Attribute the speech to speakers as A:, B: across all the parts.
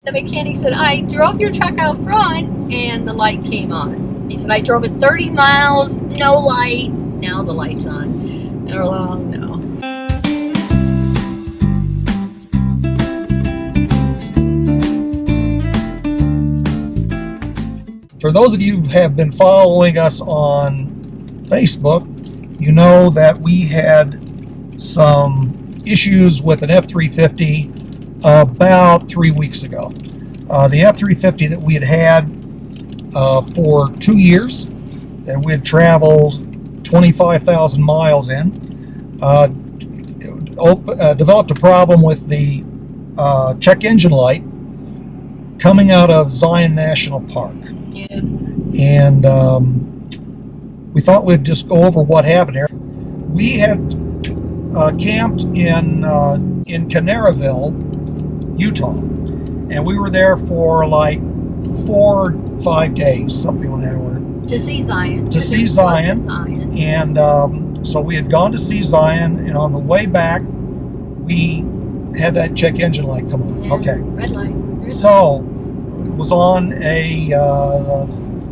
A: The mechanic said, I drove your truck out front and the light came on. He said, I drove it 30 miles, no light. Now the light's on. And we're like, oh no.
B: For those of you who have been following us on Facebook, you know that we had some issues with an F-350 about 3 weeks ago. The F-350 that we had for 2 years, that we had traveled 25,000 miles in, developed a problem with the check engine light coming out of Zion National Park.
A: Yeah.
B: And we thought we'd just go over what happened there. We had camped in Canaryville, Utah, and we were there for like 4 or 5 days, something on that order.
A: To see Zion.
B: To see Zion. And so we had gone to see Zion, and on the way back, we had that check engine light come on.
A: Yeah,
B: okay.
A: Red light.
B: So it was on a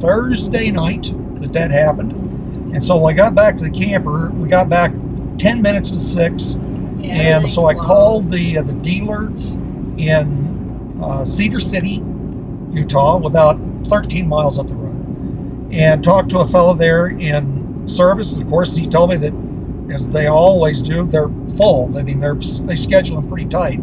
B: Thursday night that happened. And so when I got back to the camper, we got back 10 minutes to 6.
A: Yeah,
B: and so I called the dealer in Cedar City, Utah, about 13 miles up the road, and talked to a fellow there in service. Of course, he told me that, as they always do, they're full. I mean, they schedule them pretty tight.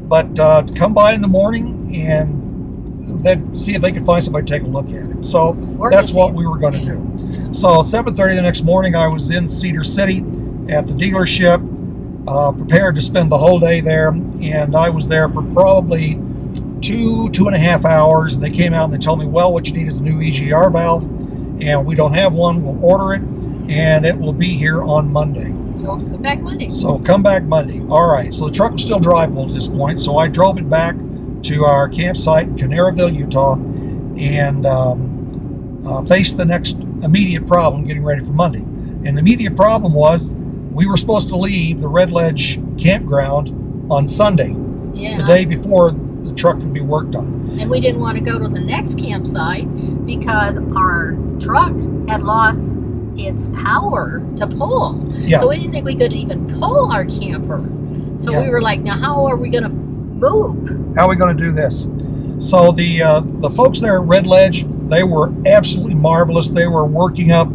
B: But come by in the morning and then see if they could find somebody to take a look at it. So that's what we were going to do. So 7:30 the next morning, I was in Cedar City at the dealership, prepared to spend the whole day there, and I was there for probably 2.5 hours. And they came out and they told me, well, what you need is a new EGR valve, and we don't have one. We'll order it, and it will be here on Monday.
A: So come back Monday.
B: So come back Monday. All right. So the truck was still drivable at this point, so I drove it back to our campsite in Canaryville, Utah, and faced the next immediate problem getting ready for Monday. And the immediate problem was we were supposed to leave the Red Ledge campground on Sunday, the day before the truck could be worked on.
A: And we didn't want to go to the next campsite because our truck had lost its power to pull. Yeah. So we didn't think we could even pull our camper. So we were like, now how are we going to move?
B: How are we going to do this? So the folks there at Red Ledge, they were absolutely marvelous. They were working up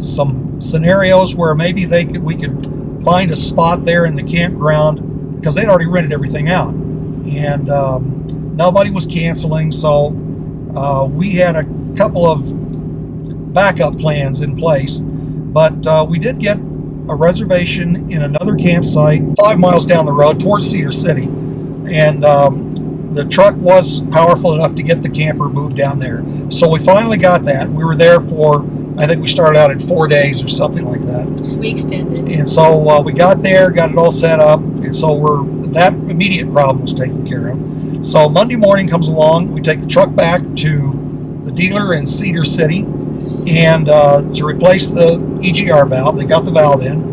B: some scenarios where maybe we could find a spot there in the campground, because they'd already rented everything out, and nobody was canceling. So we had a couple of backup plans in place, but we did get a reservation in another campsite 5 miles down the road towards Cedar City, and the truck was powerful enough to get the camper moved down there. So we finally got that. We were there for, I think we started out at 4 days or something like that.
A: We extended.
B: And so we got there, got it all set up, and so that immediate problem was taken care of. So Monday morning comes along, we take the truck back to the dealer in Cedar City, and to replace the EGR valve. They got the valve in.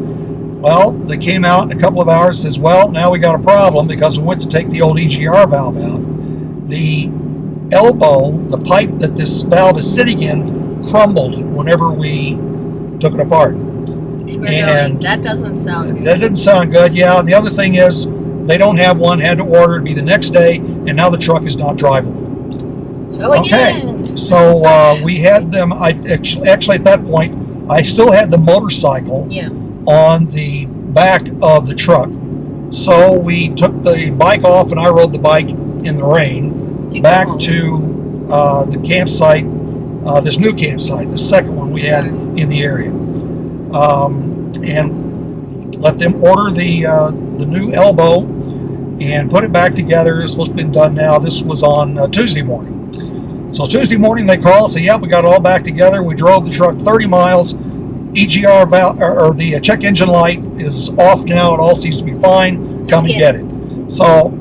B: Well, they came out in a couple of hours and says, well, now we got a problem, because we went to take the old EGR valve out. The elbow, the pipe that this valve is sitting in, crumbled whenever we took it apart.
A: And that doesn't sound good.
B: That didn't sound good, yeah. And the other thing is, they don't have one, had to order it, be the next day, and now the truck is not drivable.
A: So again.
B: Okay, so we had them, actually at that point, I still had the motorcycle on the back of the truck. So we took the bike off, and I rode the bike in the rain back to the campsite, this new campsite, the second one we had in the area, and let them order the new elbow and put it back together. It's supposed to be done now. This was on Tuesday morning. So Tuesday morning they call and say, yeah, we got it all back together. We drove the truck 30 miles. EGR valve, or the check engine light is off now. It all seems to be fine. Come and get it. So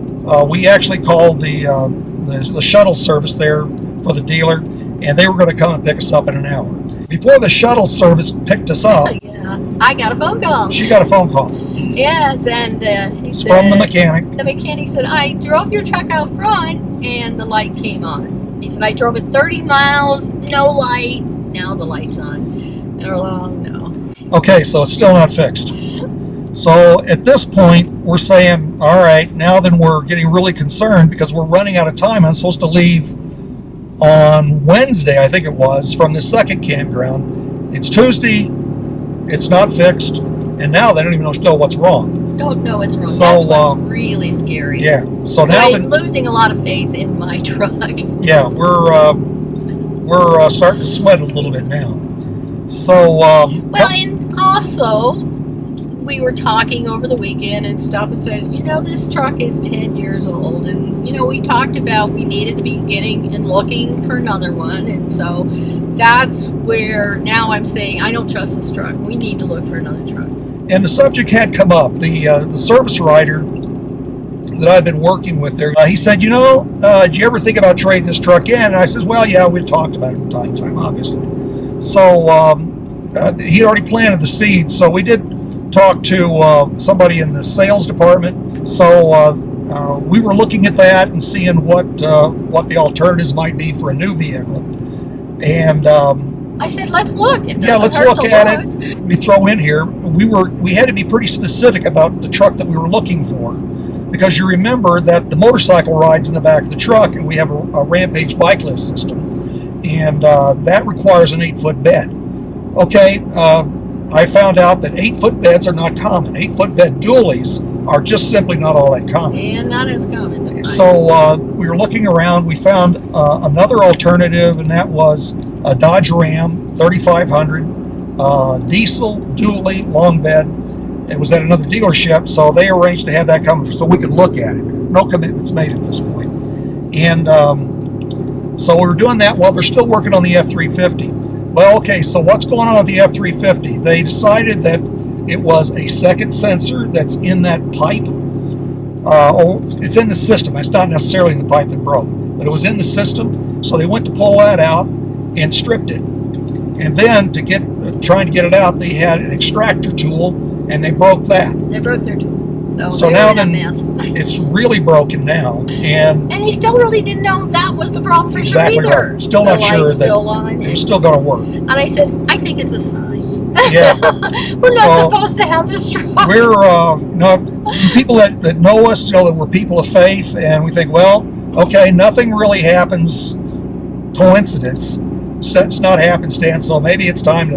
B: we actually called the shuttle service there for the dealer, and they were going to come and pick us up in an hour. Before the shuttle service picked us up,
A: yeah, I got a phone call.
B: she got a phone call.
A: Yes, and he said,
B: from the mechanic.
A: The mechanic said, I drove your truck out front and the light came on. He said, I drove it 30 miles, no light. Now the light's on. And we're like, oh, no.
B: Okay, so it's still not fixed. So at this point, we're saying, all right, now then we're getting really concerned because we're running out of time. I'm supposed to leave on Wednesday, I think it was, from the second campground. It's Tuesday, it's not fixed, and now they don't even know what's wrong.
A: Don't know what's wrong.
B: So,
A: that's what's really scary.
B: Yeah. So now
A: I'm losing a lot of faith in my truck.
B: Yeah, we're starting to sweat a little bit now. So well,
A: and also we were talking over the weekend and stuff and says, you know, this truck is 10 years old, and you know, we talked about we needed to be getting and looking for another one, and so that's where now I'm saying I don't trust this truck. We need to look for another truck.
B: And the subject had come up. The service writer that I've been working with there, he said, you know, did you ever think about trading this truck in? And I said, well, yeah, we talked about it from time to time, obviously. So he'd already planted the seeds. So we did talk to somebody in the sales department. So we were looking at that and seeing what the alternatives might be for a new vehicle. And
A: I said, let's look.
B: Yeah, let's look at it. We throw in here, we had to be pretty specific about the truck that we were looking for, because you remember that the motorcycle rides in the back of the truck, and we have a Rampage bike lift system, and that requires an 8-foot bed. Okay, I found out that 8-foot beds are not common. 8-foot bed dualies are just simply not all that common.
A: And not as common.
B: So we were looking around. We found another alternative, and that was a Dodge Ram 3500 diesel dually long bed. It was at another dealership, so they arranged to have that come so we could look at it. No commitments made at this point. And so we were doing that while they're still working on the F-350. Well, okay, so what's going on with the F-350? They decided that it was a second sensor that's in that pipe. It's in the system. It's not necessarily in the pipe that broke, but it was in the system. So they went to pull that out and stripped it. And then trying to get it out, they had an extractor tool, and they broke that.
A: They broke their tool.
B: So now then, it's really broken now, and
A: he still really didn't know that was the problem for
B: exactly
A: sure either.
B: Right. Still not sure that it's still going to work.
A: And I said, I think it's a sign.
B: Yeah,
A: we're not supposed to have this truck.
B: We're people that know us know that we're people of faith, and we think, well, okay, nothing really happens coincidence. It's not happenstance, so maybe it's time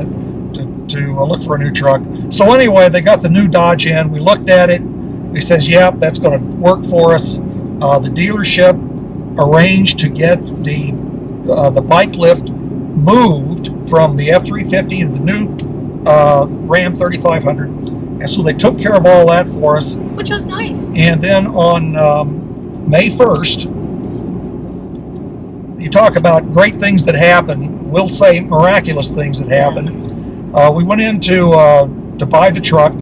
B: to look for a new truck. So anyway, they got the new Dodge in. We looked at it. He says, yep, that's going to work for us. The dealership arranged to get the bike lift moved from the F-350 into the new Ram 3500. And so they took care of all that for us.
A: Which was nice.
B: And then on May 1st, you talk about great things that happen. We'll say miraculous things that happened. We went in to buy the truck.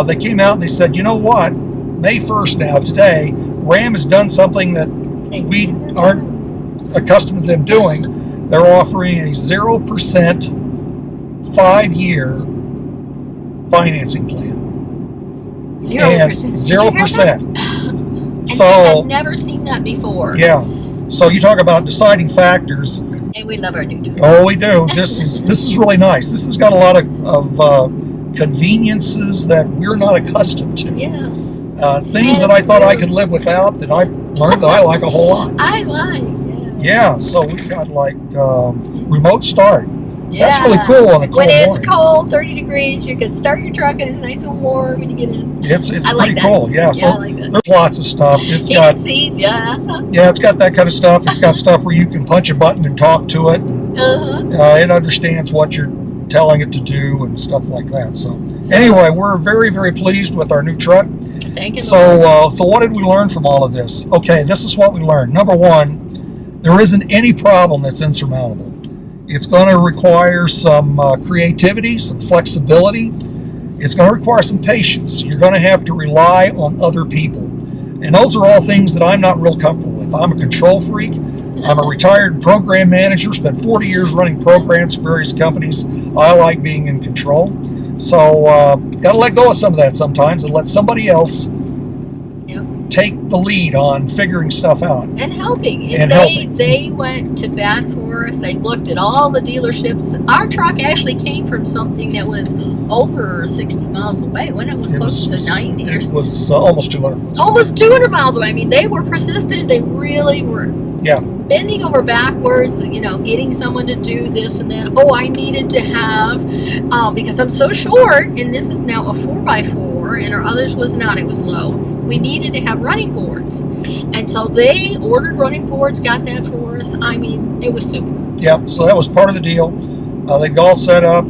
B: They came out and they said, you know what, May 1st now, today, Ram has done something that we aren't accustomed to them doing. They're offering a 0% 5-year financing plan.
A: 0%.
B: 0%.
A: So I've never seen that before.
B: Yeah. So you talk about deciding factors.
A: And we love our new truck.
B: Oh, we do. This is really nice. This has got a lot of conveniences that we're not accustomed to.
A: Yeah.
B: Things that I thought I could live without that I've learned that I like a whole lot.
A: I like,
B: yeah. So we've got like remote start.
A: Yeah.
B: That's really cool on a cold
A: morning. When it's
B: morning.
A: cold, 30 degrees, you can start your truck and it's nice and warm when you get in.
B: It's
A: I
B: pretty
A: like
B: cool. Yeah. So
A: I like that.
B: there's lots of stuff. It's
A: Heated
B: got
A: seats, yeah.
B: Yeah, it's got that kind of stuff. It's got stuff where you can punch a button and talk to it. It understands what you're telling it to do and stuff like that. So anyway, we're very, very pleased with our new truck.
A: Thank you.
B: So what did we learn from all of this? Okay, this is what we learned. Number one, there isn't any problem that's insurmountable. It's going to require some creativity, some flexibility. It's going to require some patience. You're going to have to rely on other people. And those are all things that I'm not real comfortable with. I'm a control freak. I'm a retired program manager, spent 40 years running programs for various companies. I like being in control. So, got to let go of some of that sometimes and let somebody else take the lead on figuring stuff out.
A: And helping.
B: And
A: they went to bat for us. They looked at all the dealerships. Our truck actually came from something that was over 60 miles away when it was close to 90.
B: It was almost 200 miles away.
A: Almost 200 miles away. I mean, they were persistent. They really were bending over backwards, you know, getting someone to do this and that. Oh, I needed to have, because I'm so short, and this is now a 4x4, and our others was not. It was low. We needed to have running boards. And so they ordered running boards, got that for us. I mean, it was super.
B: Yeah, so that was part of the deal. They got all set up.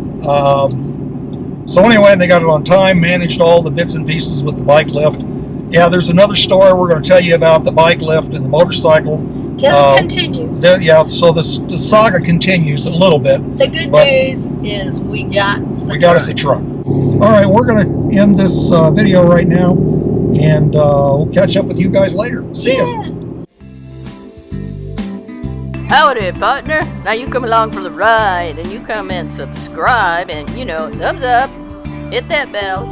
B: So anyway, they got it on time, managed all the bits and pieces with the bike lift. Yeah, there's another story we're going to tell you about the bike lift and the motorcycle.
A: Continue.
B: So the saga continues a little bit.
A: The good news is we got
B: us a truck. All right, we're going to end this video right now, and we'll catch up with you guys later. See ya.
C: Howdy, partner. Now you come along for the ride, and you come and subscribe, and, you know, thumbs up, hit that bell.